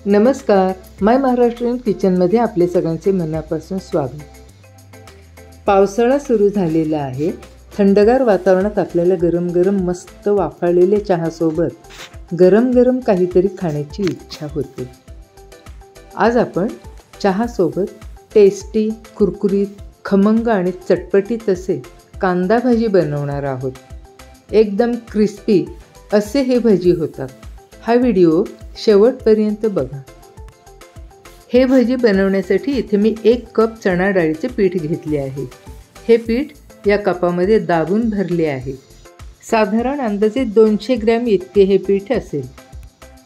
नमस्कार, माय महाराष्ट्रीयन किचनमध्ये आपले सगळ्यांचे मनापासून स्वागत. पावसाळा सुरू झालेला आहे. थंडगार वातावरणात आपल्याला गरम गरम मस्त वाफाळलेल्या चहासोबत गरम गरम काहीतरी खाण्याची इच्छा होते. आज आपण चहासोबत टेस्टी, कुरकुरीत, खमंग आणि चटपटीत असे कांदा भाजी बनवणार आहोत. एकदम क्रिस्पी असे हे भजी होतात. हा व्हिडिओ शेवटपर्यंत बघा. हे भजी बनवण्यासाठी इथे मी 1 कप चणा डाळीचे पीठ घेतले आहे. हे पीठ या कपामध्ये दाबून भरले आहे. साधारण अंदाजे 200 ग्रॅम इतके हे पीठ असेल.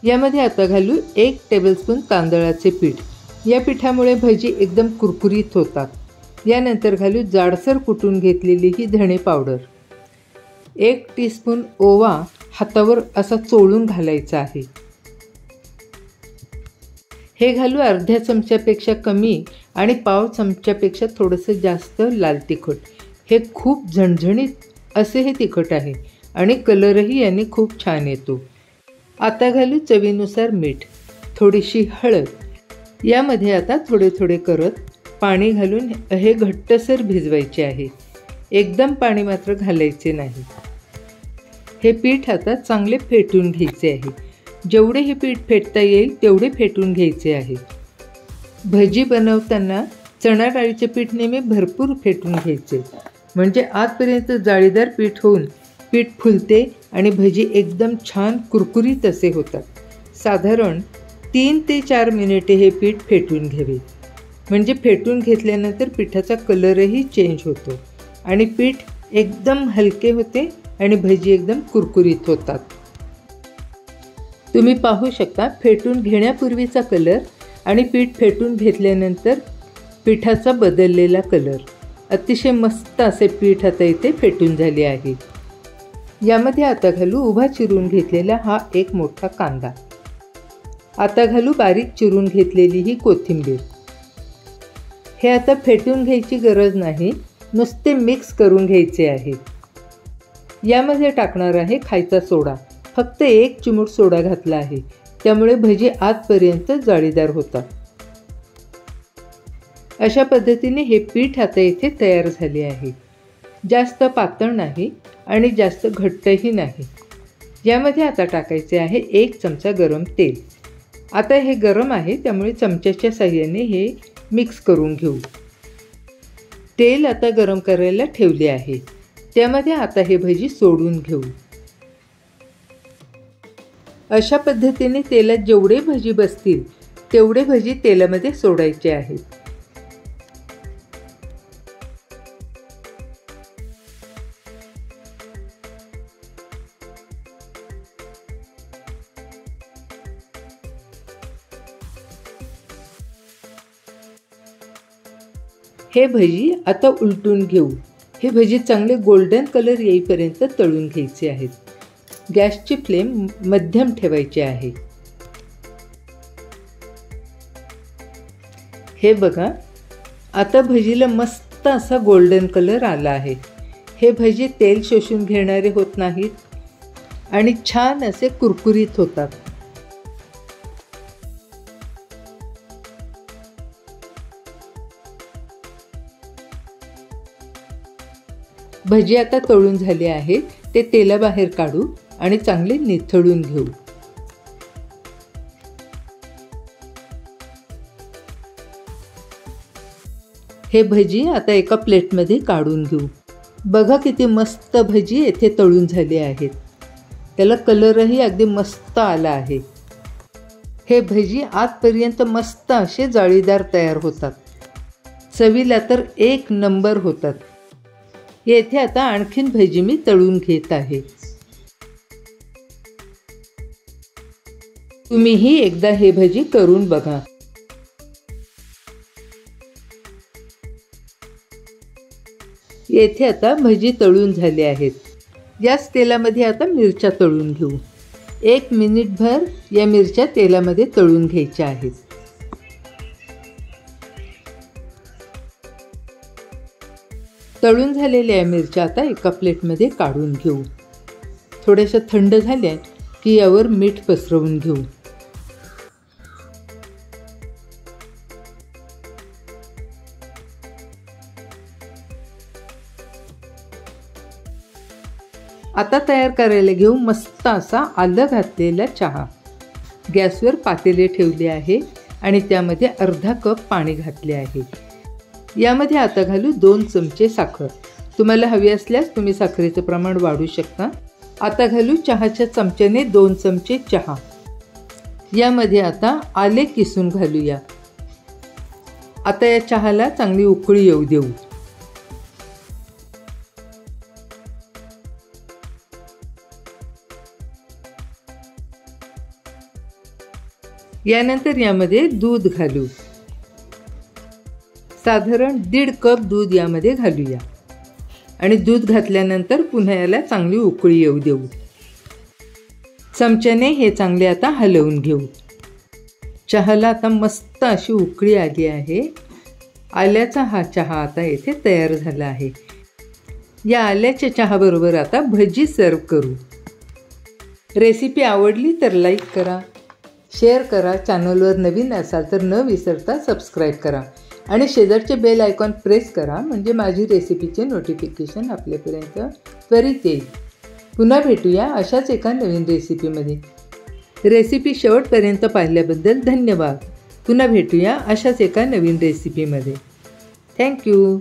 यामध्ये आता घालू 1 टेबलस्पून तांदळाचे पीठ. या पिठामुळे भजी एकदम कुरकुरीत होतात. यानंतर घालू जाडसर कुटून घेतलेली ही धणे पावडर. 1 टीस्पून ओवा हातावर असा चोळून घालायचा आहे. हे घालू अर्ध्या चमच्यापेक्षा कमी आणि पाव चमच्यापेक्षा थोडंसं जास्त लाल तिखट. हे खूप झणझणीत असे हे तिखट आहे आणि कलरही याने खूप छान येतो. आता घालू चवीनुसार मीठ, थोडीशी हळद. यामध्ये आता थोडे थोडे करत पाणी घालून हे घट्टसर भिजवायचे आहे. एकदम पाणी मात्र घालायचे नाही. हे पीठ आता चांगले फेटून घ्यायचे आहे. जेवढे हे पीठ फेटता येईल तेवढे फेटून घ्यायचे आहे. भजी बनवताना चणा डाळीचे पीठ नेहमी भरपूर फेटून घ्यायचे, म्हणजे आतपर्यंत जाळीदार पीठ होऊन पीठ फुलते आणि भजी एकदम छान कुरकुरीत असे होतात. साधारण 3 ते 4 मिनिटे हे पीठ फेटून घ्यावे, म्हणजे फेटून घेतल्यानंतर पिठाचा कलरही चेंज होतो आणि पीठ एकदम हलके होते आणि भजी एकदम कुरकुरीत होतात. तुम्ही पाहू शकता फेटून घेण्यापूर्वीचा कलर आणि पीठ फेटून घेतल्यानंतर पिठाचा बदललेला कलर. अतिशय मस्त असे पीठ आता इथे फेटून झाले आहे. यामध्ये आता घालू उभा चिरून घेतलेला हा 1 मोठा कांदा. आता घालू बारीक चिरून घेतलेली ही कोथिंबीर. हे आता फेटून घ्यायची गरज नाही, नुसते मिक्स करून घ्यायचे आहे. यामध्ये टाकणार आहे खायचा सोडा. फक्त 1 चिमूट सोडा घातला आहे, त्यामुळे भजी आतपर्यंत जाळीदार होतात. अशा पद्धतीने हे पीठ आता इथे तयार झाले आहे. जास्त पातळ नाही आणि जास्त घट्टही नाही. यामध्ये आता टाकायचे आहे 1 चमचा गरम तेल. आता हे गरम आहे त्यामुळे चमच्याच्या साहाय्याने हे मिक्स करून घेऊ. तेल आता गरम करायला ठेवले आहे. त्यामध्ये आता हे भजी सोडून घेऊ. अशा पद्धतीने तेलात जेवढे भजी बसतील तेवढे भजी तेलामध्ये सोडायचे आहेत. हे भजी आता उलटून घेऊ. हे भजी चांगले गोल्डन कलर येईपर्यंत तळून घ्यायचे आहेत. गॅसची फ्लेम मध्यम ठेवायची आहे. हे बघा, आता भजीला मस्त असा गोल्डन कलर आला आहे. हे भजी तेल शोषून घेणारे होत नाहीत आणि छान असे कुरकुरीत होतात. भजी आता तळून झाले आहेत. ते तेलाबाहेर काढू आणि चांगले निथळून घेऊ. हे भजी आता एका प्लेटमध्ये काढून घेऊ. बघा किती मस्त भजी येथे तळून झाले आहेत. त्याला कलरही अगदी मस्त आला आहे. हे भजी आतपर्यंत मस्त असे जाळीदार तयार होतात. चवीला तर 1 नंबर होतात. येथे आता आणखीन भजी मी तळून घेत आहे. तुम्हीही एकदा हे भजी करून बघा. येथे आता भजी तळून झाले आहेत. याच तेलामध्ये आता मिरच्या तळून घेऊ. 1 मिनिटभर या मिरच्या तेलामध्ये तळून घ्यायच्या आहेत. तळून झालेल्या मिरच्या आता एका प्लेटमध्ये काढून घेऊ. थोड्याशा थंड झाल्या की यावर मीठ पसरवून घेऊ. आता तयार करायला घेऊ मस्त असा आलं घातलेला चहा. गॅसवर पातेले ठेवले आहे आणि त्यामध्ये अर्धा कप पाणी घातले आहे. यामध्ये आता घालू 2 चमचे साखर. तुम्हाला हवी असल्यास तुम्ही साखरेचं प्रमाण वाढवू शकता. आता घालू चहाच्या चमच्याने 2 चमचे चहा. यामध्ये आता आले किसून घालूया. आता या चहाला चांगली उकळी येऊ देऊ. यानंतर यामध्ये दूध घालू. साधारण 1.5 कप दूध यामध्ये घालूया आणि दूध घातल्यानंतर पुन्हा याला चांगली उकळी येऊ देऊ. चमच्याने हे चांगले आता हलवून घेऊ. चहाला आता मस्त अशी उकळी आली आहे. आल्याचा हा चहा आता येथे तयार झाला आहे. या आल्याच्या चहाबरोबर आता भजी सर्व करू. रेसिपी आवडली तर लाईक करा, शेअर करा. चॅनलवर नवीन असाल तर न विसरता सबस्क्राईब करा आणि शेजारचे बेल आयकॉन प्रेस करा, म्हणजे माझी रेसिपीचे नोटिफिकेशन आपल्यापर्यंत त्वरित येईल. पुन्हा भेटूया अशाच एका नवीन रेसिपीमध्ये. रेसिपी शेवटपर्यंत पाहिल्याबद्दल धन्यवाद. पुन्हा भेटूया अशाच एका नवीन रेसिपीमध्ये. थँक्यू.